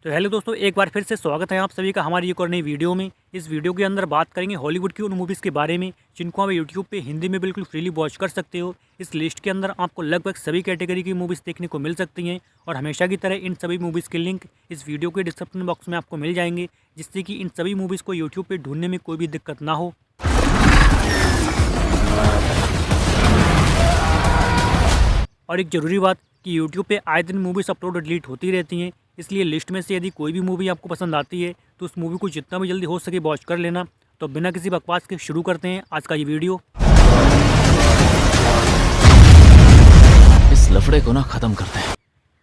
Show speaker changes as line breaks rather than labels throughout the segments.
तो हेलो दोस्तों, एक बार फिर से स्वागत है आप सभी का हमारी एक और नई वीडियो में। इस वीडियो के अंदर बात करेंगे हॉलीवुड की उन मूवीज़ के बारे में जिनको आप यूट्यूब पे हिंदी में बिल्कुल फ्रीली वॉच कर सकते हो। इस लिस्ट के अंदर आपको लगभग सभी कैटेगरी की मूवीज़ देखने को मिल सकती हैं और हमेशा की तरह इन सभी मूवीज़ के लिंक इस वीडियो के डिस्क्रिप्शन बॉक्स में आपको मिल जाएंगे, जिससे कि इन सभी मूवीज़ को यूट्यूब पर ढूंढने में कोई भी दिक्कत ना हो। और एक ज़रूरी बात कि यूट्यूब पे आए दिन मूवीज़ अपलोड और डिलीट होती रहती हैं, इसलिए लिस्ट में से यदि कोई भी मूवी आपको पसंद आती है तो उस मूवी को जितना भी जल्दी हो सके वॉच कर लेना। तो बिना किसी बकवास के शुरू करते हैं आज का ये वीडियो।
इस लफड़े को ना खत्म करते हैं।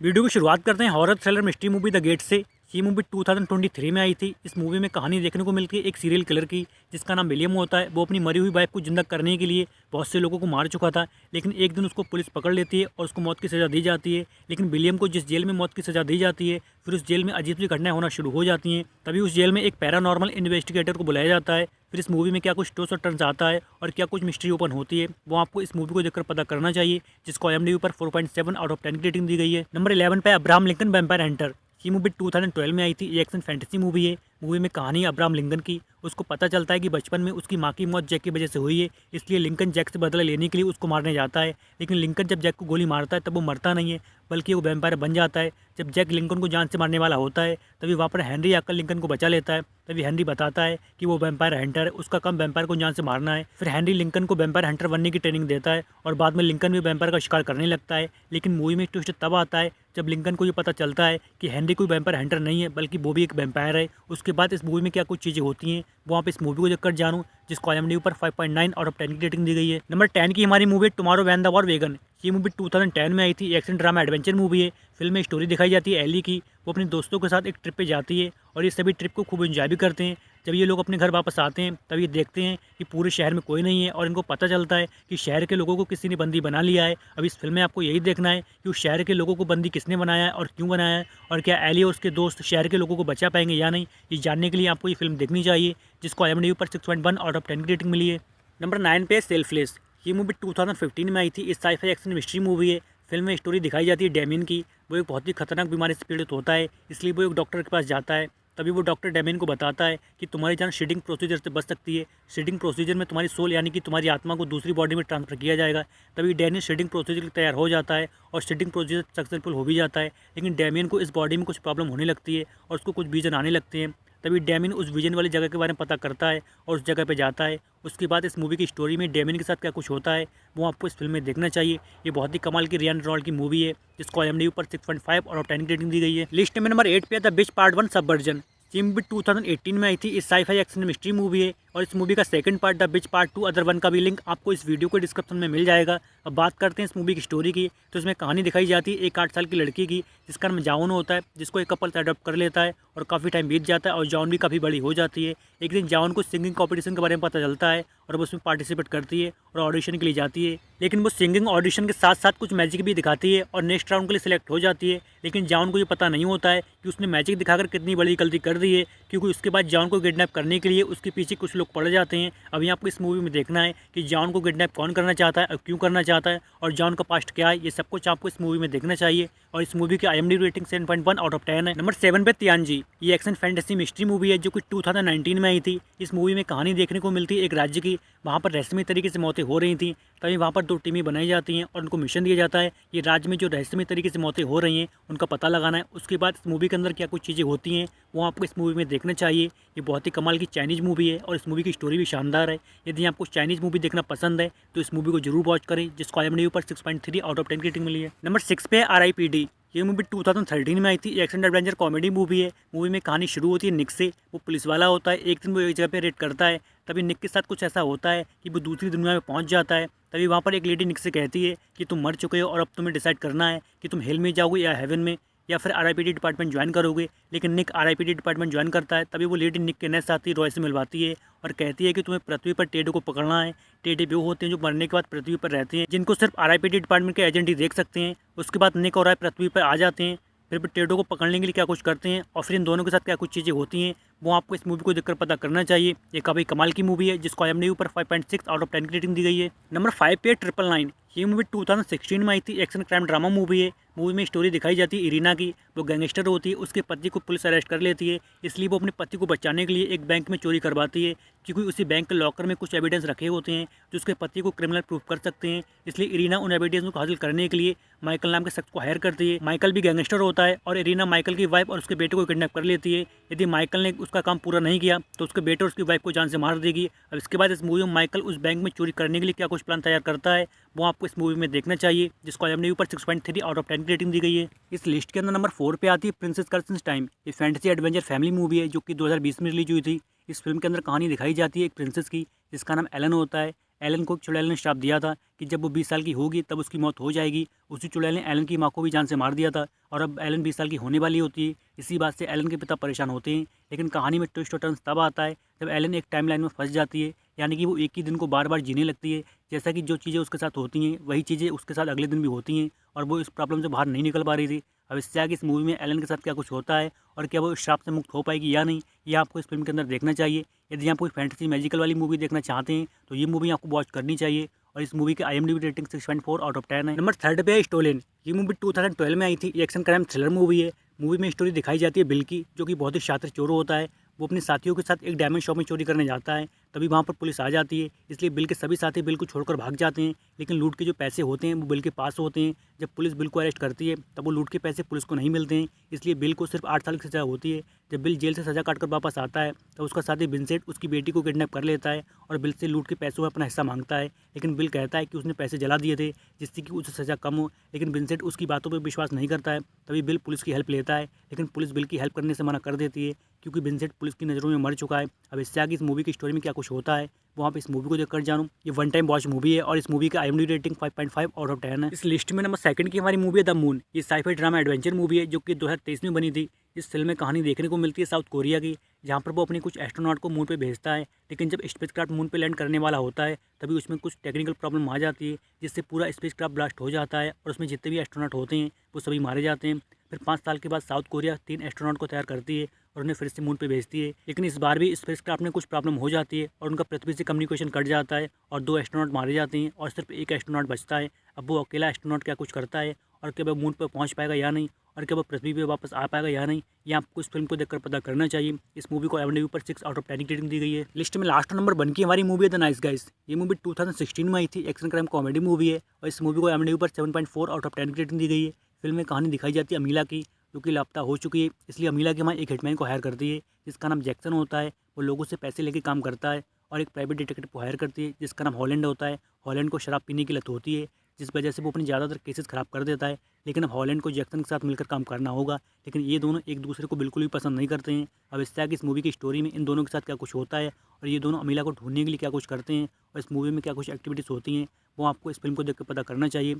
वीडियो की शुरुआत करते हैं horror thriller mystery movie the gate से। ये मूवी 2023 में आई थी। इस मूवी में कहानी देखने को मिलती है एक सीरियल किलर की जिसका नाम विलियम होता है। वो अपनी मरी हुई वाइफ को जिंदा करने के लिए बहुत से लोगों को मार चुका था, लेकिन एक दिन उसको पुलिस पकड़ लेती है और उसको मौत की सज़ा दी जाती है। लेकिन विलियम को जिस जेल में मौत की सज़ा दी जाती है, फिर उस जेल में अजीब सी घटनाएं होना शुरू हो जाती हैं। तभी उस जेल में एक पैरानॉर्मल इन्वेस्टिगेटर को बुलाया जाता है। फिर इस मूवी में क्या कुछ ट्विस्ट और टर्न्स आता है और क्या कुछ मिस्ट्री ओपन होती है, वो आपको इस मूवी को देखकर पता करना चाहिए, जिसको IMDb पर 4.7 आउट ऑफ 10 की रेटिंग दी गई है। नंबर 11 पे अब्राहम लिंकन वैम्पायर हंटर। ये मूवी 2012 में आई थी। ये एक्शन फैंटेसी मूवी है। मूवी में कहानी है अब्राहम लिंकन की। उसको पता चलता है कि बचपन में उसकी माँ की मौत जैक की वजह से हुई है, इसलिए लिंकन जैक से बदला लेने के लिए उसको मारने जाता है। लेकिन लिंकन जब जैक को गोली मारता है तब वो मरता नहीं है, बल्कि वो वैम्पायर बन जाता है। जब जैक लिंकन को जान से मारने वाला होता है तभी वहाँ पर हेनरी आकर लिंकन को बचा लेता है। तभी हेनरी बताता है कि वो वैम्पायर हंटर है, उसका काम वैम्पायर को जान से मारना है। फिर हेनरी लिंकन को वैम्पायर हंटर बनने की ट्रेनिंग देता है और बाद में लिंकन भी वैम्पायर का शिकार करने लगता है। लेकिन मूवी में ट्विस्ट तब आता है जब लिंकन को ये पता चलता है कि हेनरी कोई वैम्पायर हंटर नहीं है, बल्कि वो भी एक वैम्पायर है। उसके बाद इस मूवी में क्या कुछ चीज़ें होती हैं वो आप इस मूवी को देखकर जानूँ, जिसको IMDb पर 5.9 आउट ऑफ 10 की रेटिंग दी गई है। नंबर 10 की हमारी movie tomorrow when the war बेगन। ये मूवी 2010 में आई थी। एक्शन ड्रामा एडवेंचर मूवी है। फिल्म में स्टोरी दिखाई जाती है एली की। वो अपने दोस्तों के साथ एक ट्रिप पे जाती है और ये सभी ट्रिप को खूब एंजॉय भी करते हैं। जब ये लोग अपने घर वापस आते हैं तब ये देखते हैं कि पूरे शहर में कोई नहीं है और इनको पता चलता है कि शहर के लोगों को किसी ने बंदी बना लिया है। अब इस फिल्म में आपको यही देखना है कि उस शहर के लोगों को बंदी किसने बनाया है और क्यों बनाया है, और क्या एली और उसके दोस्त शहर के लोगों को बचा पाएंगे या नहीं। ये जानने के लिए आपको ये फिल्म देखनी चाहिए, जिसको IMDb पर 6.1 आउट ऑफ 10 की रेटिंग मिली है। नंबर 9 पे सेल्फलेस। ये मूवी 2015 में आई थी। इस साइफाई एक्शन मिस्ट्री मूवी है। फिल्म में स्टोरी दिखाई जाती है डेमियन की। वो एक बहुत ही खतरनाक बीमारी से पीड़ित होता है, इसलिए वो एक डॉक्टर के पास जाता है। तभी वो डॉक्टर डेमियन को बताता है कि तुम्हारी जान शेडिंग प्रोसीजर से बच सकती है। शेडिंग प्रोसीजर में तुम्हारी सोल यानी कि तुम्हारी आत्मा को दूसरी बॉडी में ट्रांसफर किया जाएगा। तभी डेनियन शेडिंग प्रोसीजर के तैयार हो जाता है और शेडिंग प्रोसीजर सक्सेसफुल हो भी जाता है। लेकिन डेमियन को इस बॉडी में कुछ प्रॉब्लम होने लगती है और उसको कुछ विजन आने लगते हैं। तभी डेमियन उस विजन वाली जगह के बारे में पता करता है और उस जगह पे जाता है। उसके बाद इस मूवी की स्टोरी में डेमियन के साथ क्या कुछ होता है वो आपको इस फिल्म में देखना चाहिए। ये बहुत ही कमाल की रियान रेनॉल्ड्स की मूवी है, जिसको IMDb पर 6.5 और 10 की रेटिंग दी गई है। लिस्ट में नंबर 8 पे द बिच पार्ट 1 सबवर्जन। ये मूवी 2018 में आई थी। इस साइफाई एक्शन मिस्ट्री मूवी है और इस मूवी का second part the bitch part 2 other one का भी लिंक आपको इस वीडियो के डिस्क्रिप्शन में मिल जाएगा। अब बात करते हैं इस मूवी की स्टोरी की, तो इसमें कहानी दिखाई जाती है एक 8 साल की लड़की की, जिसका नाम जाओन होता है, जिसको एक कपल अडॉप्ट कर लेता है और काफ़ी टाइम बीत जाता है और जाओन भी काफ़ी बड़ी हो जाती है। एक दिन जाओन को सिंगिंग कॉम्पिटिशन के बारे में पता चलता है और वो उसमें पार्टिसिपेट करती है और ऑडिशन के लिए जाती है। लेकिन वो सिंगिंग ऑडिशन के साथ साथ कुछ मैजिक भी दिखाती है और नेक्स्ट राउंड के लिए सिलेक्ट हो जाती है। लेकिन जाओन को ये पता नहीं होता है कि उसने मैजिक दिखाकर कितनी बड़ी गलती कर दी है, क्योंकि उसके बाद जाओन को किडनैप करने के लिए उसके पीछे कुछ लोग पड़ जाते हैं। अभी आपको इस मूवी में देखना है कि जाओन को किडनैप कौन करना चाहता है और क्यों करना चाहता है और जाओन का पास्ट क्या है। ये सब कुछ आपको इस मूवी में देखना चाहिए और इस मूवी की IMDb रेटिंग 7.1 आउट ऑफ 10 है। नंबर 7 पे तियानजी। ये एक्शन फैंटेसी मिस्ट्री मूवी है जो कि 2019 में आई थी। इस मूवी में कहानी देखने को मिलती है एक राज्य की। वहाँ पर रहस्यमय तरीके से मौतें हो रही थी। तभी वहाँ पर 2 टीमें बनाई जाती हैं और उनको मिशन दिया जाता है ये राज्य में जो रहस्यमय तरीके से मौतें हो रही हैं उनका पता लगाना है। उसके बाद इस मूवी के अंदर क्या कुछ चीज़ें होती हैं वो आपको इस मूवी में देखना चाहिए। ये बहुत ही कमाल की चाइनीज़ मूवी है और इस मूवी की स्टोरी भी शानदार है। यदि आपको चाइनीज़ मूवी देखना पसंद है तो इस मूवी को जरूर वॉच करें, जिसको IMDb पर 6.3 आउट ऑफ 10 की रेटिंग मिली है। नंबर 6 पे RIPD। ये मूवी 2013 में आई थी। एक्शन एडवेंचर कॉमेडी मूवी है। मूवी में कहानी शुरू होती है निक से। वो पुलिस वाला होता है। एक दिन वो एक जगह पे रेड करता है। तभी निक के साथ कुछ ऐसा होता है कि वो दूसरी दुनिया में पहुंच जाता है। तभी वहाँ पर एक लेडी निक से कहती है कि तुम मर चुके हो और अब तुम्हें डिसाइड करना है कि तुम हेल में जाओगे या हेवन में या फिर RIPD डिपार्टमेंट ज्वाइन करोगे। लेकिन निक RIPD डिपार्टमेंट ज्वाइन करता है। तभी वो लेडी निक के नेक्स्ट आती है, रॉय से मिलवाती है और कहती है कि तुम्हें पृथ्वी पर टेडो को पकड़ना है। टेडे वो होते हैं जो मरने के बाद पृथ्वी पर रहते हैं, जिनको सिर्फ RIPD डिपार्टमेंट के एजेंट ही देख सकते हैं। उसके बाद निक और रॉय पृथ्वी पर आ जाते हैं। फिर टेडो को पकड़ने के लिए क्या कुछ करते हैं और फिर इन दोनों के साथ क्या कुछ चीज़ें होती हैं वो आपको इस मूवी को देखकर पता करना चाहिए। ये काफ़ी कमाल की मूवी है, जिसको IMDb पर 5.6 आउट ऑफ 10 की रेटिंग दी गई है। नंबर 5 पे 999। ये मूवी 2016 में आई थी। एक्शन क्राइम ड्रामा मूवी है। मूवी में स्टोरी दिखाई जाती है इरीना की। वो गैंगस्टर होती है, उसके पति को पुलिस अरेस्ट कर लेती है, इसलिए वो अपने पति को बचाने के लिए एक बैंक में चोरी करवाती है, क्योंकि उसी बैंक के लॉकर में कुछ एविडेंस रखे होते हैं जो उसके पति को क्रिमिनल प्रूफ कर सकते हैं। इसलिए इरीना उन एविडेंस को हासिल करने के लिए माइकल नाम के शख्स को हायर करती है। माइकल भी गैंगस्टर होता है और इरीना माइकल की वाइफ और उसके बेटे को किडनैप कर लेती है। यदि माइकल ने उसका काम पूरा नहीं किया तो उसके बेटे और उसकी वाइफ को जान से मार देगी। अब इसके बाद इस मूवी में माइकल उस बैंक में चोरी करने के लिए क्या कुछ प्लान तैयार करता है, वो आपको इस मूवी में देखना चाहिए, जिसको IMDb पर 6.3 आउट ऑफ 10 की रेटिंग दी गई है। इस लिस्ट के अंदर नंबर 4 पे आती है प्रिंसेस कर्सन्स टाइम। ये फैंटेसी एडवेंचर फैमिली मूवी है जो कि 2020 में रिलीज हुई थी। इस फिल्म के अंदर कहानी दिखाई जाती है एक प्रिंसेस की, जिसका नाम एलन होता है। एलन को एक चुड़ैल ने श्राप दिया था कि जब वो 20 साल की होगी तब उसकी मौत हो जाएगी। उसी चुड़ैल ने एलन की माँ को भी जान से मार दिया था और अब एलन 20 साल की होने वाली होती है। इसी बात से एलन के पिता परेशान होते हैं। लेकिन कहानी में ट्विस्ट और टर्न्स तब आता है जब एलन एक टाइमलाइन में फंस जाती है, यानी कि वो एक ही दिन को बार बार जीने लगती है। जैसा कि जो चीज़ें उसके साथ होती हैं वही चीज़ें उसके साथ अगले दिन भी होती हैं और वो इस प्रॉब्लम से बाहर नहीं निकल पा रही थी। अब इससे आगे इस मूवी में एलन के साथ क्या कुछ होता है और क्या वो इस श्राप से मुक्त हो पाएगी या नहीं, ये आपको इस फिल्म के अंदर देखना चाहिए। यदि आप कोई फैंटेसी मैजिकल वाली मूवी देखना चाहते हैं तो ये मूवी आपको वॉच करनी चाहिए। और इस मूवी की IMDb रेटिंग 6.4 आउट ऑफ 10 है। नंबर 3 पे है स्टोलन। ये मूवी 2012 में आई थी। एक्शन क्राइम थ्रिलर मूवी है। मूवी में स्टोरी दिखाई जाती है बिल की, जो कि बहुत ही शातिर चोर होता है। वो अपने साथियों के साथ एक डायमंड शॉप में चोरी करने जाता है, तभी वहाँ पर पुलिस आ जाती है। इसलिए बिल के सभी साथी बिल को छोड़कर भाग जाते हैं, लेकिन लूट के जो पैसे होते हैं वो बिल के पास होते हैं। जब पुलिस बिल को अरेस्ट करती है तब वो लूट के पैसे पुलिस को नहीं मिलते हैं, इसलिए बिल को सिर्फ 8 साल की सज़ा होती है। जब बिल जेल से सज़ा काटकर वापस आता है तब उसका साथी विंसेंट उसकी बेटी को किडनैप कर लेता है और बिल से लूट के पैसों में अपना हिस्सा मांगता है। लेकिन बिल कहता है कि उसने पैसे जला दिए थे जिससे कि उसे सज़ा कम हो, लेकिन विंसेंट उसकी बातों पर विश्वास नहीं करता है। तभी बिल पुलिस की हेल्प लेता है, लेकिन पुलिस बिल की हेल्प करने से मना कर देती है क्योंकि विंसेंट पुलिस की नज़रों में मर चुका है। अब इससे आगे इस मूवी की स्टोरी में क्या कुछ होता है वो आप इस मूवी को देखकर जानो। ये वन टाइम वॉच मूवी है और इस मूवी का IMDb रेटिंग 5.5 आउट ऑफ 10 है। इस लिस्ट में नंबर 2 की हमारी मूवी है द मून। ये साइफाई ड्रामा एडवेंचर मूवी है जो कि 2023 में बनी थी। इस फिल्म में कहानी देखने को मिलती है साउथ कोरिया की, जहाँ पर वो अपने कुछ एस्ट्रोनॉट को मून पे भेजता है। लेकिन जब स्पेसक्राफ्ट मून पे लैंड करने वाला होता है तभी उसमें कुछ टेक्निकल प्रॉब्लम आ जाती है, जिससे पूरा स्पेसक्राफ्ट ब्लास्ट हो जाता है और उसमें जितने भी एस्ट्रोनॉट होते हैं वो सभी मारे जाते हैं। फिर 5 साल के बाद साउथ कोरिया 3 एस्ट्रोनॉट को तैयार करती है और उन्हें फिर से मून पे भेजती है। लेकिन इस बार भी स्पेसक्राफ्ट में कुछ प्रॉब्लम हो जाती है और उनका पृथ्वी से कम्युनिकेशन कट जाता है और 2 एस्ट्रोनॉट मारे जाते हैं और सिर्फ एक एस्ट्रोनॉट बचता है। अब वो अकेला एस्ट्रोनॉट क्या कुछ करता है और क्या वो मून पर पहुंच पाएगा या नहीं और क्या वो पृथ्वी पे वापस आ पाएगा या नहीं, ये आपको इस फिल्म को देखकर पता करना चाहिए। इस मूवी को IMDb पर 6 आउट ऑफ 10 की रेटिंग दी गई है। लिस्ट में लास्ट नंबर 1 की हमारी मूवी है द नाइस गाइस। ये मूवी 2016 में आई थी। एक्शन क्राइम कॉमेडी मूवी है और इस मूवी को IMDb पर 7.4 आउट ऑफ 10 की रेटिंग दी गई है। फिल्म में कहानी दिखाई जाती है अमीला की, जो कि लापता हो चुकी है। इसलिए अमीला की माँ एक हिटमैन को हायर करती है जिसका नाम जैक्सन होता है। वो लोगों से पैसे लेके काम करता है और एक प्राइवेट डिटेक्टिव को हायर करती है जिसका नाम हॉलैंड होता है। हॉलैंड को शराब पीने की लत होती है, जिस वजह से वो अपनी ज़्यादातर केसेस ख़राब कर देता है। लेकिन अब हॉलैंड को जैक्सन के साथ मिलकर काम करना होगा, लेकिन ये दोनों एक दूसरे को बिल्कुल भी पसंद नहीं करते हैं। अब इससे आगे इस मूवी की स्टोरी में इन दोनों के साथ क्या कुछ होता है और ये दोनों अमीला को ढूंढने के लिए क्या कुछ करते हैं और इस मूवी में क्या कुछ एक्टिविटीज़ होती हैं, वो आपको इस फिल्म को देख कर पता करना चाहिए।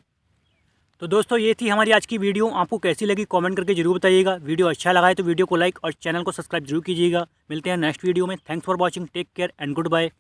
तो दोस्तों ये थी हमारी आज की वीडियो। आपको कैसी लगी कमेंट करके जरूर बताइएगा। वीडियो अच्छा लगा है तो वीडियो को लाइक और चैनल को सब्सक्राइब जरूर कीजिएगा। मिलते हैं नेक्स्ट वीडियो में। Thanks for watching, take care and good bye.